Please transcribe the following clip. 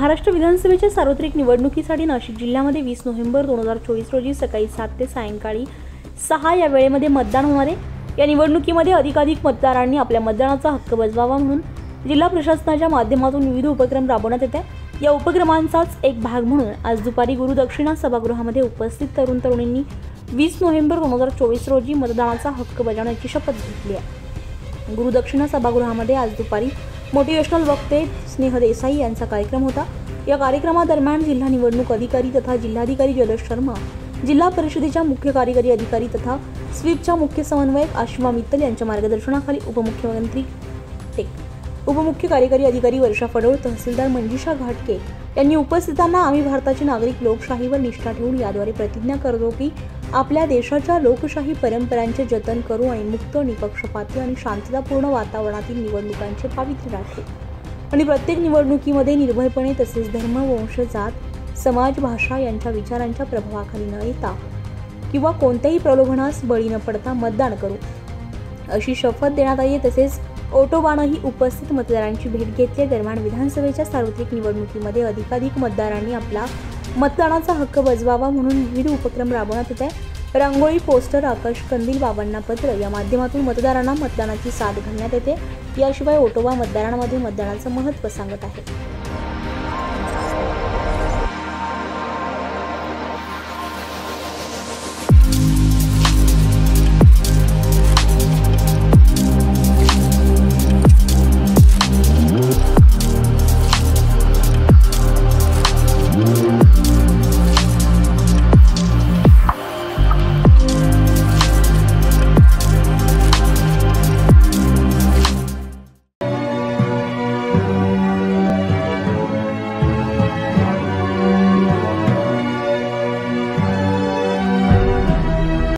महाराष्ट्र विधानसभेच्या सार्वत्रिक निवडणुकीसाठी नाशिक जिल्ह्यामध्ये 20 नोव्हेंबर 2024 रोजी सकाळी 7 ते सायंकाळी 6 या वेळेमध्ये मतदान होणार आहे। या निवडणुकीमध्ये अधिकाधिक मतदारांनी आपल्या मतदानाचा हक्क बजवावा म्हणून जिल्हा प्रशासनाच्या माध्यमातून विविध उपक्रम राबवण्यात येत आहेत। या उपक्रमांचाच एक भाग म्हणून आज दुपारी गुरुदक्षिणा सभागृहामध्ये उपस्थित तरुण-तरुणींनी 20 नोव्हेंबर 2024 रोजी मतदानाचा हक्क बजावण्याची शपथ घेतली आहे। गुरुदक्षिणा सभागृहामध्ये आज दुपारी मोटिवेशनल वक्ते स्नेह देसाई यांचा कार्यक्रम होता। या कार्यक्रमादरम्यान जिल्हा निवडणूक अधिकारी तथा जिल्हाधिकारी जलज शर्मा, जिल्हा परिषदेच्या मुख्य कार्यकारी अधिकारी तथा स्वीपच्या मुख्य समन्वयक आशिमा मित्तल यांच्या मार्गदर्शनाखाली उपमुख्य कार्यकारी अधिकारी वर्षा फडोळ, तहसीलदार मंजिषा घाटके यांनी उपस्थितांना आम्ही भारताचे नागरिक लोकशाहीवर निष्ठा ठेवून याद्वारे प्रतिज्ञा करतो की आपल्या देशाच्या लोकशाही परंपरांचे जतन करू आणि मुक्त, निपक्षपाती आणि शांततापूर्ण वातावरणातील निवडणुकांचे पावित्र्य राखू आणि प्रत्येक निवडणुकीमध्ये निर्भयपणे तसेच धर्म, वंश, जात, समाज, भाषा यांच्या विचारांच्या प्रभावाखाली न येता किंवा कोणत्याही प्रलोभनास बळी न पडता मतदान करू अशी शपथ देण्यात आली। तसेच ओटोबानंही उपस्थित मतदारांची भेट घेतली। दरम्यान विधानसभेच्या सार्वत्रिक निवडणुकीमध्ये अधिकाधिक मतदारांनी आपला मतदानाचा हक्क बजवावा म्हणून विविध उपक्रम राबवण्यात येत आहे। रांगोळी, पोस्टर, आकाश कंदील, बाबांना पत्र या माध्यमातून मतदारांना मतदानाची साथ घालण्यात येते। याशिवाय ओटोबा मतदारांमध्ये मतदानाचं महत्त्व सांगत आहे।